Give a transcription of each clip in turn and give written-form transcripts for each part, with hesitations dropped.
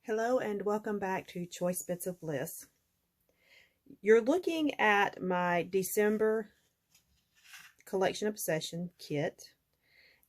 Hello and welcome back to Choice Bits of Bliss. You're looking at my December Collection Obsession kit,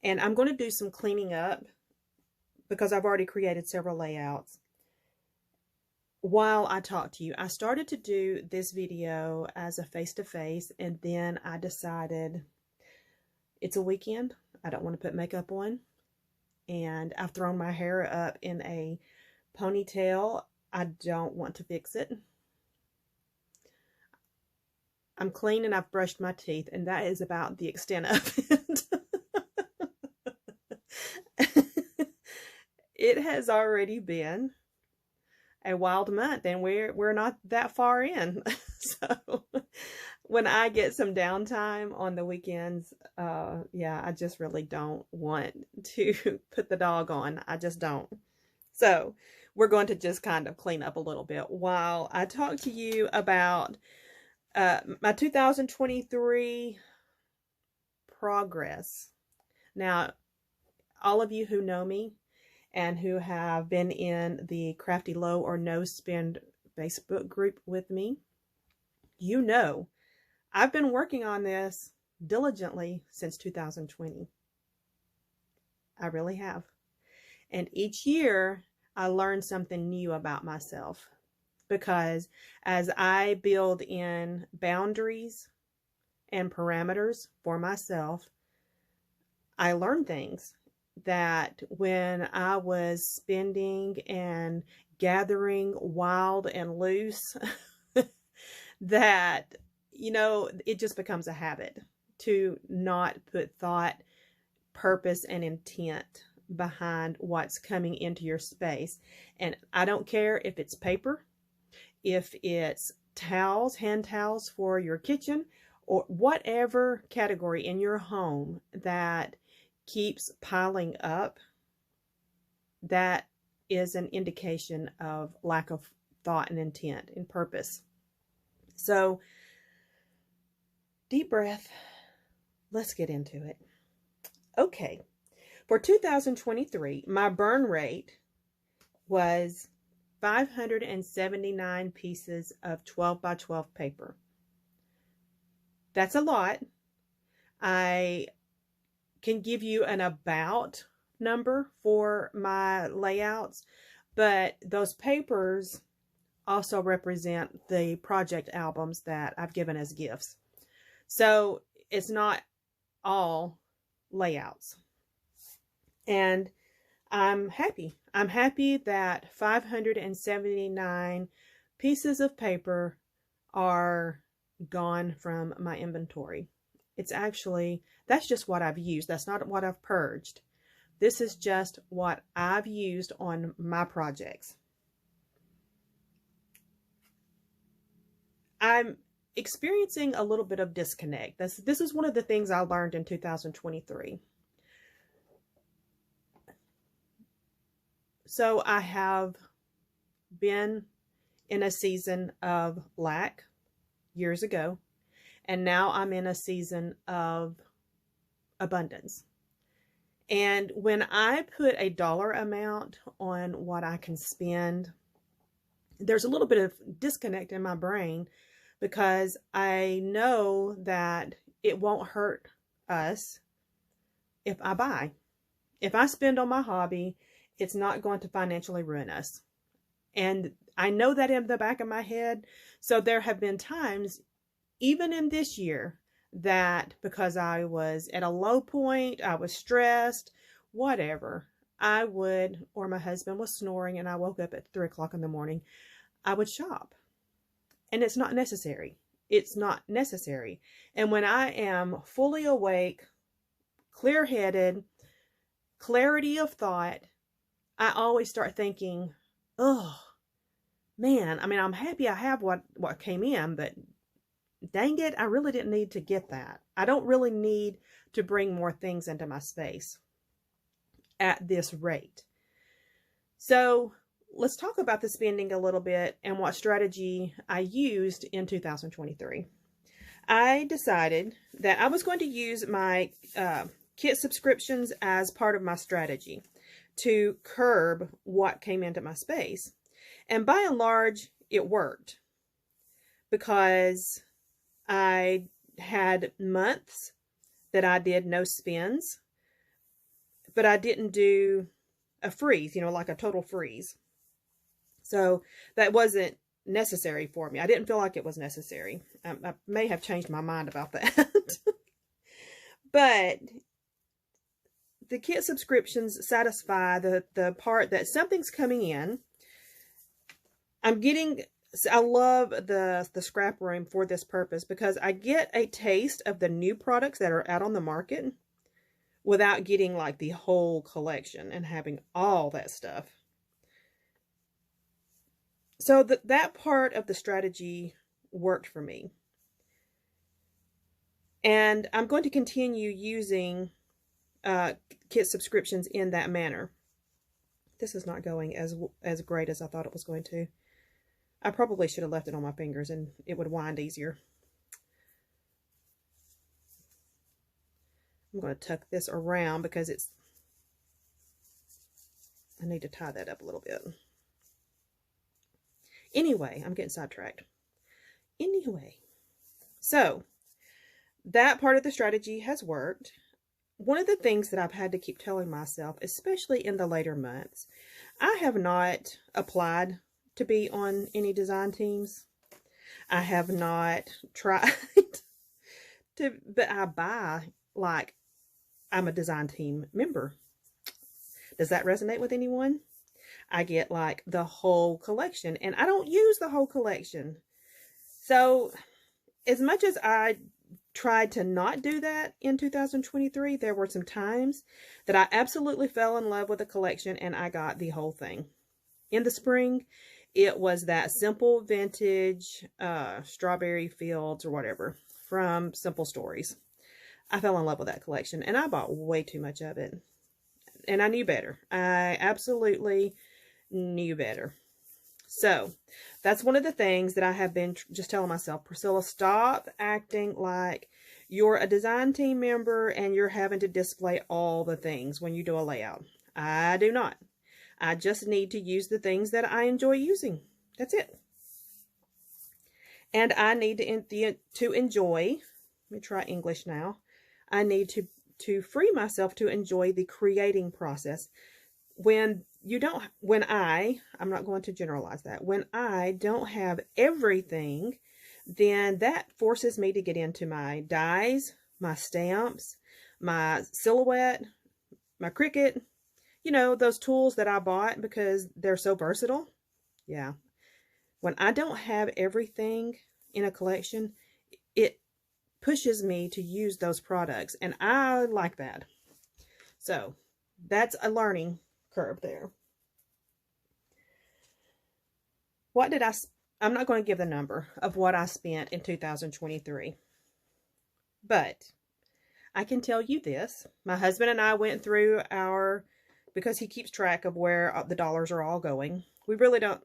and I'm going to do some cleaning up because I've already created several layouts. While I talk to you, I started to do this video as a face-to-face, and then I decided it's a weekend. I don't want to put makeup on, and I've thrown my hair up in a ponytail. I don't want to fix it. I'm clean and I've brushed my teeth, and that is about the extent of it. It has already been a wild month, and we're not that far in. So when I get some downtime on the weekends, yeah, I just really don't want to put the dog on. I just don't. So we're going to just kind of clean up a little bit while I talk to you about my 2023 progress. Now, all of you who know me and who have been in the Crafty Low or No Spend Facebook group with me, you know I've been working on this diligently since 2020. I really have. And each year I learn something new about myself, because as I build in boundaries and parameters for myself, I learn things that when I was spending and gathering wild and loose, that, you know, it just becomes a habit to not put thought, purpose, and intent behind what's coming into your space. And I don't care if it's paper, if it's towels, hand towels for your kitchen, or whatever category in your home that keeps piling up, that is an indication of lack of thought and intent and purpose. So, deep breath. Let's get into it. Okay. For 2023, my burn rate was 579 pieces of 12 by 12 paper. That's a lot. I can give you an about number for my layouts, but those papers also represent the project albums that I've given as gifts. So it's not all layouts. And I'm happy. I'm happy that 579 pieces of paper are gone from my inventory. It's actually, that's just what I've used. That's not what I've purged. This is just what I've used on my projects. I'm experiencing a little bit of disconnect. This is one of the things I learned in 2023. So I have been in a season of lack years ago, and now I'm in a season of abundance. And when I put a dollar amount on what I can spend, there's a little bit of disconnect in my brain, because I know that it won't hurt us if I buy. If I spend on my hobby, it's not going to financially ruin us. And I know that in the back of my head. So there have been times, even in this year, that because I was at a low point, I was stressed, whatever, I would, or my husband was snoring and I woke up at 3 o'clock in the morning, I would shop. And it's not necessary. It's not necessary. And when I am fully awake, clear-headed, clarity of thought, I always start thinking, oh, man, I mean, I'm happy I have what came in, but dang it, I really didn't need to get that. I don't really need to bring more things into my space at this rate. So let's talk about the spending a little bit and what strategy I used in 2023. I decided that I was going to use my kit subscriptions as part of my strategy to curb what came into my space. And by and large, it worked, because I had months that I did no spins, but I didn't do a freeze, like a total freeze. So that wasn't necessary for me. I didn't feel like it was necessary. I may have changed my mind about that. But the kit subscriptions satisfy the part that something's coming in. I love the scrap room for this purpose, because I get a taste of the new products that are out on the market without getting like the whole collection and having all that stuff. So that part of the strategy worked for me. And I'm going to continue using kit subscriptions in that manner. This is not going as great as I thought it was going to. I probably should have left it on my fingers and it would wind easier. I'm going to tuck this around because I need to tie that up a little bit. Anyway, I'm getting sidetracked. Anyway, so that part of the strategy has worked. One of the things that I've had to keep telling myself, especially in the later months, I have not applied to be on any design teams. I have not tried but I buy like I'm a design team member. Does that resonate with anyone? I get like the whole collection, and I don't use the whole collection. So as much as I tried to not do that in 2023, there were some times that I absolutely fell in love with the collection and I got the whole thing. In the spring, it was that simple vintage strawberry fields or whatever from Simple Stories. I fell in love with that collection and I bought way too much of it. And I knew better. I absolutely knew better. So that's one of the things that I have been just telling myself, Priscilla, stop acting like you're a design team member and you're having to display all the things when you do a layout. I do not. I just need to use the things that I enjoy using. That's it. And I need to enjoy, let me try English now. I need to free myself to enjoy the creating process. I'm not going to generalize that. When I don't have everything, then that forces me to get into my dies, my stamps, my silhouette, my Cricut, those tools that I bought because they're so versatile. Yeah. When I don't have everything in a collection, it pushes me to use those products, and I like that. So that's a learning curve there. I'm not going to give the number of what I spent in 2023, but I can tell you this. My husband and I went through because he keeps track of where the dollars are all going. We really don't.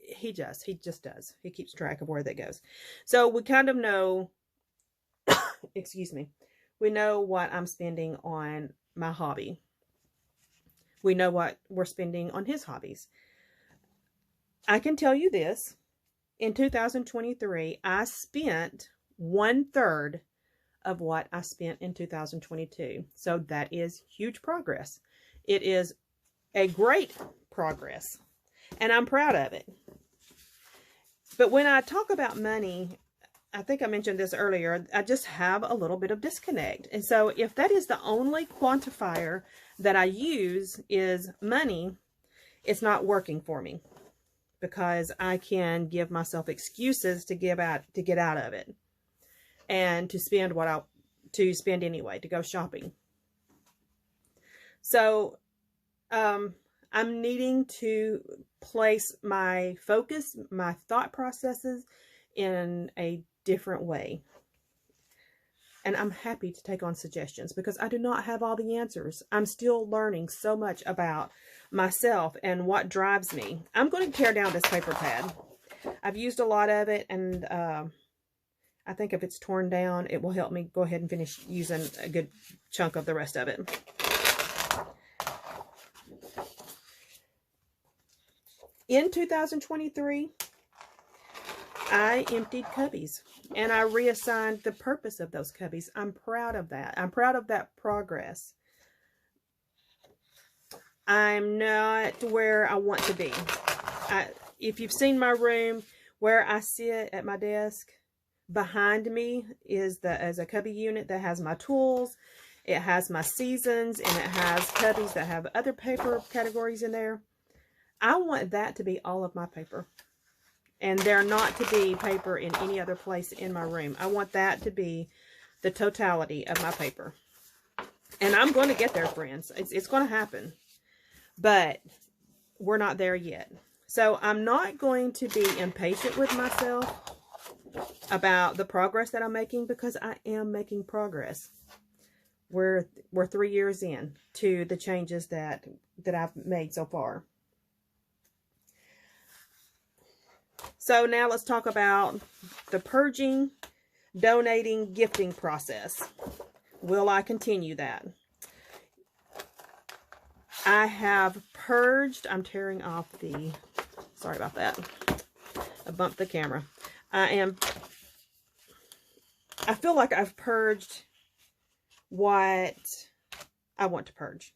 He just does. He keeps track of where that goes. So we kind of know, excuse me, we know what I'm spending on my hobby. We know what we're spending on his hobbies. I can tell you this. In 2023, I spent 1/3 of what I spent in 2022. So that is huge progress. It is a great progress, and I'm proud of it. But when I talk about money, I think I mentioned this earlier, I just have a little bit of disconnect. And so if that is the only quantifier that I use is money, it's not working for me, because I can give myself excuses to get out of it and to spend anyway, to go shopping. So I'm needing to place my focus, my thought processes in a different way. And I'm happy to take on suggestions because I do not have all the answers. I'm still learning so much about myself and what drives me. I'm going to tear down this paper pad. I've used a lot of it, and I think if it's torn down, it will help me go ahead and finish using a good chunk of the rest of it. In 2023, I emptied cubbies and I reassigned the purpose of those cubbies. I'm proud of that. I'm proud of that progress. I'm not where I want to be. If you've seen my room, where I sit at my desk, behind me is a cubby unit that has my tools. It has my seasons, and it has cubbies that have other paper categories in there. I want that to be all of my paper. And there not to be paper in any other place in my room. I want that to be the totality of my paper. And I'm going to get there, friends. It's going to happen. But we're not there yet. So I'm not going to be impatient with myself about the progress that I'm making, because I am making progress. We're 3 years in to the changes that I've made so far. So now let's talk about the purging, donating, gifting process. Will I continue that? I have purged. I'm tearing off the, sorry about that. I bumped the camera. I feel like I've purged what I want to purge.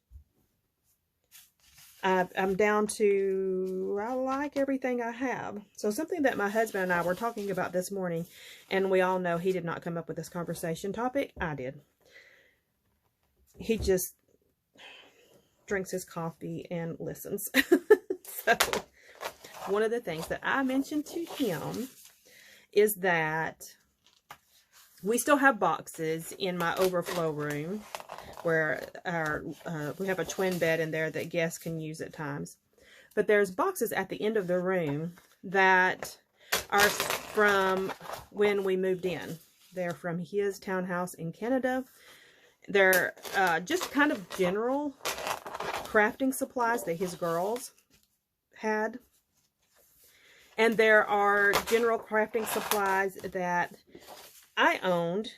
I'm down to, I like everything I have. So something that my husband and I were talking about this morning, and we all know he did not come up with this conversation topic. I did. He just drinks his coffee and listens. So one of the things that I mentioned to him is that we still have boxes in my overflow room where we have a twin bed in there that guests can use at times. But there's boxes at the end of the room that are from when we moved in. They're from his townhouse in Canada. They're just kind of general crafting supplies that his girls had. And there are general crafting supplies that I owned.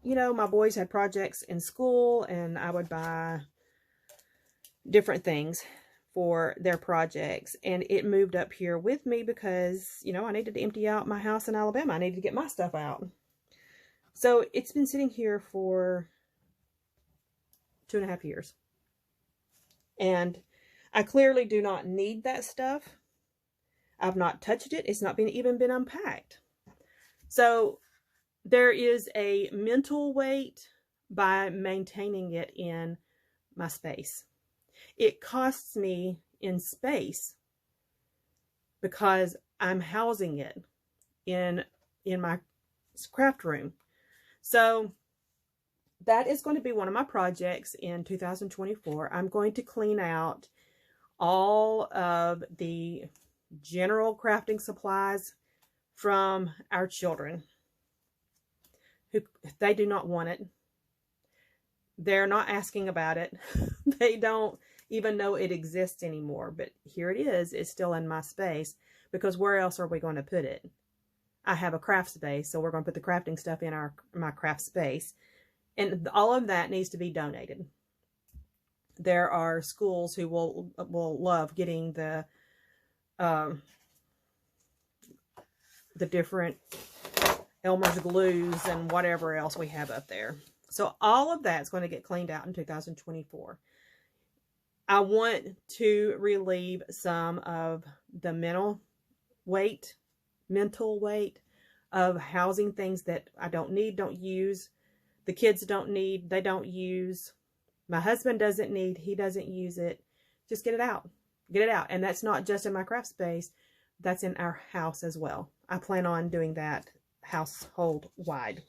You know, my boys had projects in school, and I would buy different things for their projects. And it moved up here with me because, you know, I needed to empty out my house in Alabama. I needed to get my stuff out. So it's been sitting here for 2.5 years. And I clearly do not need that stuff. I've not touched it. It's not even been unpacked. So there is a mental weight by maintaining it in my space. It costs me in space because I'm housing it in my craft room. So that is going to be one of my projects in 2024. I'm going to clean out all of the general crafting supplies from our children. They do not want it. They're not asking about it. They don't even know it exists anymore. But here it is. It's still in my space, because where else are we going to put it? I have a craft space, so we're going to put the crafting stuff in my craft space. And all of that needs to be donated. There are schools who will love getting the different Elmer's glues and whatever else we have up there. So all of that's going to get cleaned out in 2024. I want to relieve some of the mental weight of housing things that I don't need, don't use. The kids don't need, they don't use. My husband doesn't need, he doesn't use it. Just get it out. Get it out. And that's not just in my craft space. That's in our house as well. I plan on doing that household wide.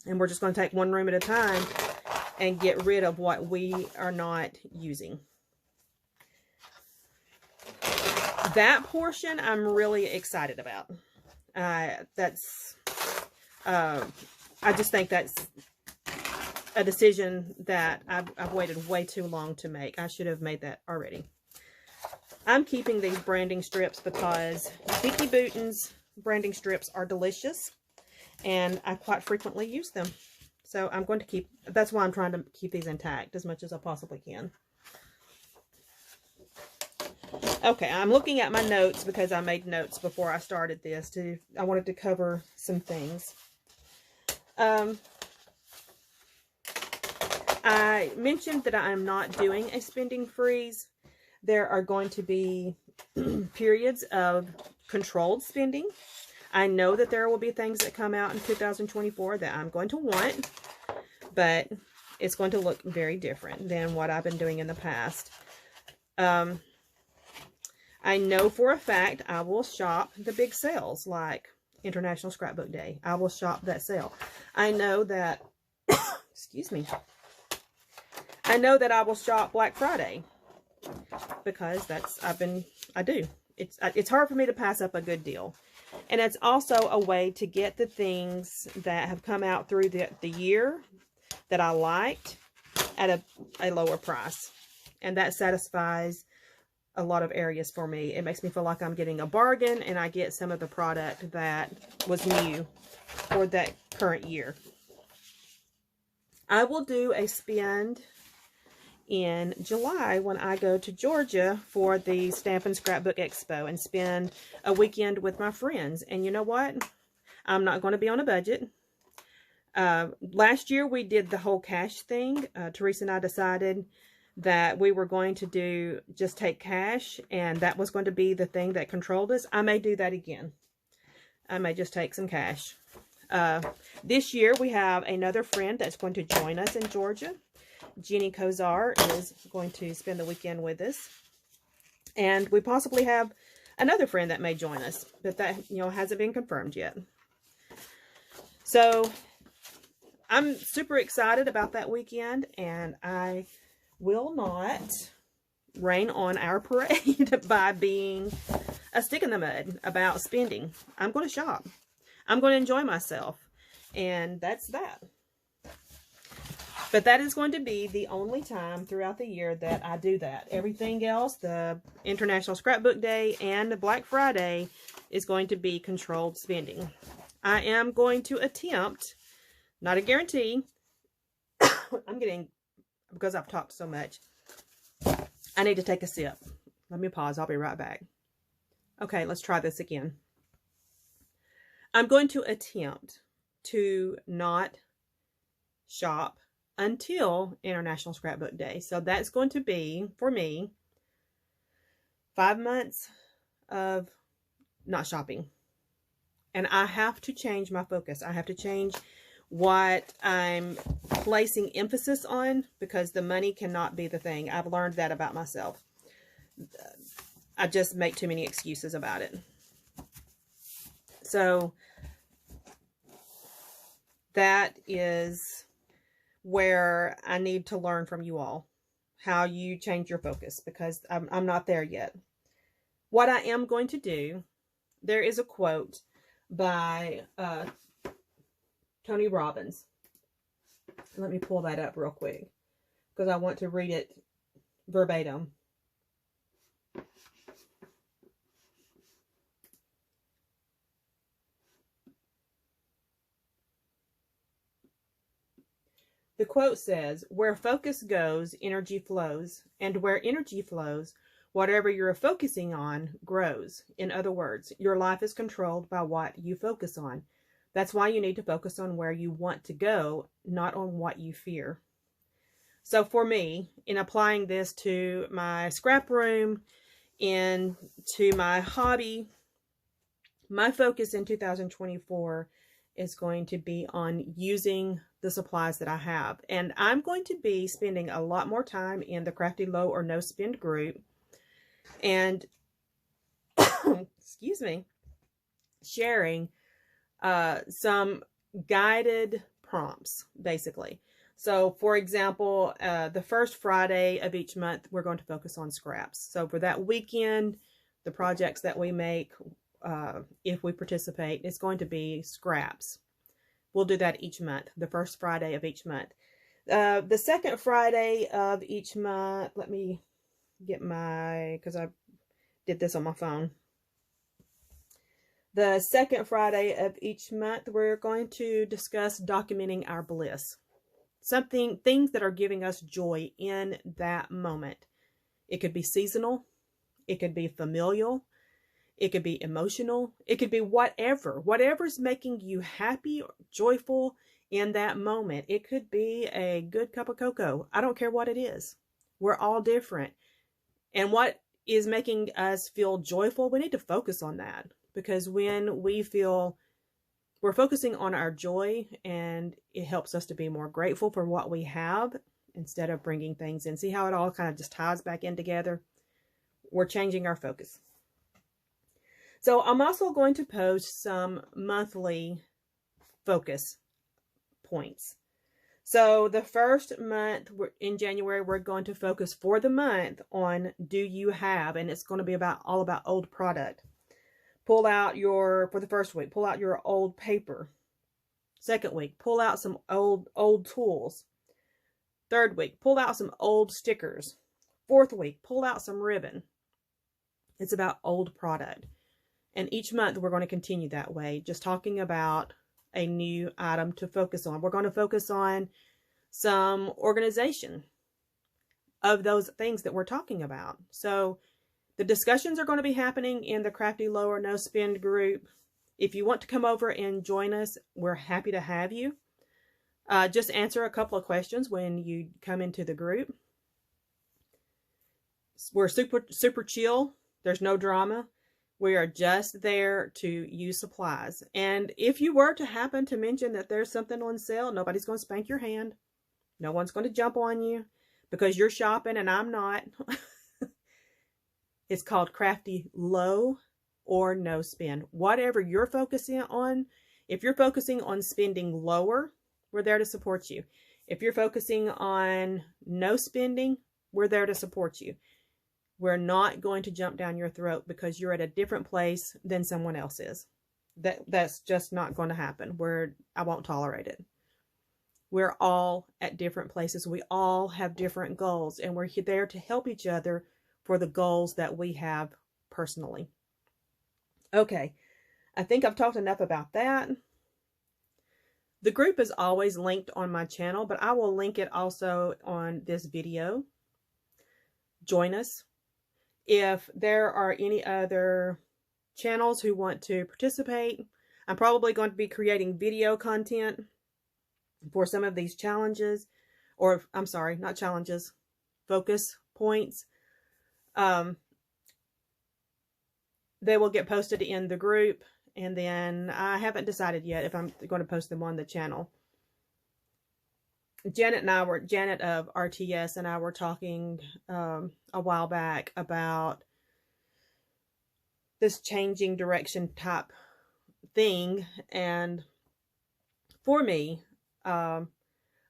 And we're just going to take one room at a time and get rid of what we are not using. That portion I'm really excited about. I just think that's a decision that I've waited way too long to make. I should have made that already. I'm keeping these branding strips because Beaky Bootin's branding strips are delicious, and I quite frequently use them. So I'm going to keep, that's why I'm trying to keep these intact as much as I possibly can. Okay, I'm looking at my notes because I made notes before I started this. I wanted to cover some things. I mentioned that I'm not doing a spending freeze. There are going to be periods of controlled spending. I know that there will be things that come out in 2024 that I'm going to want, but it's going to look very different than what I've been doing in the past. I know for a fact I will shop the big sales like International Scrapbook Day. I will shop that sale. I know that, excuse me, I know that I will shop Black Friday because I do. It's hard for me to pass up a good deal. And it's also a way to get the things that have come out through the year that I liked at a lower price. And that satisfies a lot of areas for me. It makes me feel like I'm getting a bargain and I get some of the product that was new for that current year. I will do a spend in July when I go to Georgia for the Stamp and Scrapbook Expo and spend a weekend with my friends. And you know what? I'm not going to be on a budget. Last year we did the whole cash thing. Teresa and I decided that we were going to just take cash, and that was going to be the thing that controlled us. I may do that again. I may just take some cash. This year we have another friend that's going to join us in Georgia. Jeannie Kozar is going to spend the weekend with us. And we possibly have another friend that may join us, but that, hasn't been confirmed yet. So I'm super excited about that weekend, and I will not rain on our parade by being a stick in the mud about spending. I'm going to shop. I'm going to enjoy myself. And that's that. But that is going to be the only time throughout the year that I do that. Everything else, the International Scrapbook Day and the Black Friday, is going to be controlled spending. I am going to attempt, not a guarantee, because I've talked so much, I need to take a sip. Let me pause. I'll be right back. Okay, let's try this again. I'm going to attempt to not shop until International Scrapbook Day. So that's going to be, for me, 5 months of not shopping. And I have to change my focus. I have to change what I'm placing emphasis on, because the money cannot be the thing. I've learned that about myself. I just make too many excuses about it. So that is where I need to learn from you all, how you change your focus, because I'm not there yet. What I am going to do, there is a quote by Tony Robbins. Let me pull that up real quick because I want to read it verbatim. The quote says, "Where focus goes, energy flows, and where energy flows, whatever you're focusing on grows." In other words, your life is controlled by what you focus on. That's why you need to focus on where you want to go, not on what you fear. So for me, in applying this to my scrap room and to my hobby, my focus in 2024 is going to be on using the supplies that I have. And I'm going to be spending a lot more time in the Crafty Low or No Spend group. And, excuse me, sharing some guided prompts, basically. So, for example, the first Friday of each month, we're going to focus on scraps. So for that weekend, the projects that we make, if we participate, is going to be scraps. We'll do that each month, the first Friday of each month. The second Friday of each month, let me get because I did this on my phone. The second Friday of each month, we're going to discuss documenting our bliss. Things that are giving us joy in that moment. It could be seasonal. It could be familial. It could be emotional. It could be whatever's making you happy or joyful in that moment. It could be a good cup of cocoa. I don't care what it is. We're all different. And what is making us feel joyful, we need to focus on that, because when we feel we're focusing on our joy, and it helps us to be more grateful for what we have instead of bringing things in. See how it all kind of just ties back in together? We're changing our focus. So I'm also going to post some monthly focus points. So the first month in January, we're going to focus for the month on do you have, and it's going to be all about old product. Pull out for the first week, pull out your old paper. Second week, pull out some old tools. Third week, pull out some old stickers. Fourth week, pull out some ribbon. It's about old product. And each month we're going to continue that way, just talking about a new item to focus on. We're going to focus on some organization of those things that we're talking about. So the discussions are going to be happening in the Crafty Low or No Spend group. If you want to come over and join us, we're happy to have you. Just answer a couple of questions when you come into the group. We're super chill. There's no drama. We are just there to use supplies. And if you were to happen to mention that there's something on sale, nobody's going to spank your hand. No one's going to jump on you because you're shopping and I'm not. It's called Crafty Low or No Spend. Whatever you're focusing on, if you're focusing on spending lower, we're there to support you. If you're focusing on no spending, we're there to support you. We're not going to jump down your throat because you're at a different place than someone else is. That's just not going to happen. I won't tolerate it. We're all at different places. We all have different goals, and we're there to help each other for the goals that we have personally. Okay, I think I've talked enough about that. The group is always linked on my channel, but I will link it also on this video. Join us. If there are any other channels who want to participate, I'm probably going to be creating video content for some of these challenges, or I'm sorry, not challenges, focus points. They will get posted in the group, and then I haven't decided yet if I'm going to post them on the channel. Janet of RTS and I were talking a while back about this changing direction type thing. And for me, I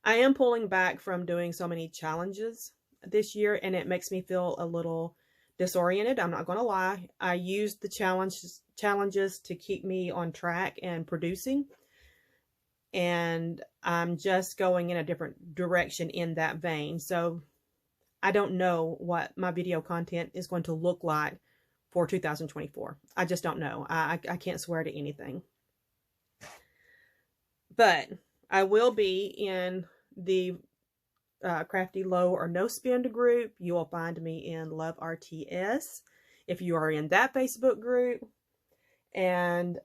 am pulling back from doing so many challenges this year, and it makes me feel a little disoriented. I'm not going to lie. I used the challenges to keep me on track and producing. And I'm just going in a different direction in that vein. So I don't know what my video content is going to look like for 2024. I just don't know. I can't swear to anything. But I will be in the Crafty Low or No Spend group. You will find me in Love RTS if you are in that Facebook group. And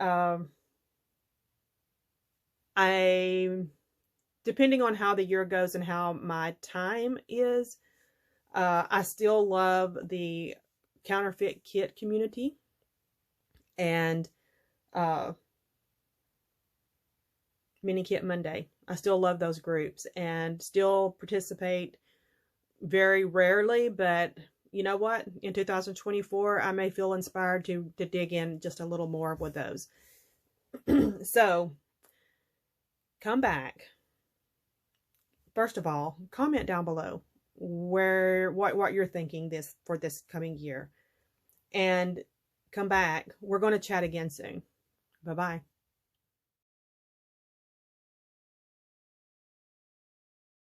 depending on how the year goes and how my time is, I still love the counterfeit kit community and Mini Kit Monday. I still love those groups and still participate very rarely, but you know what? In 2024, I may feel inspired to dig in just a little more with those. So come back. First of all, comment down below what you're thinking for this coming year. And come back. We're going to chat again soon. Bye-bye.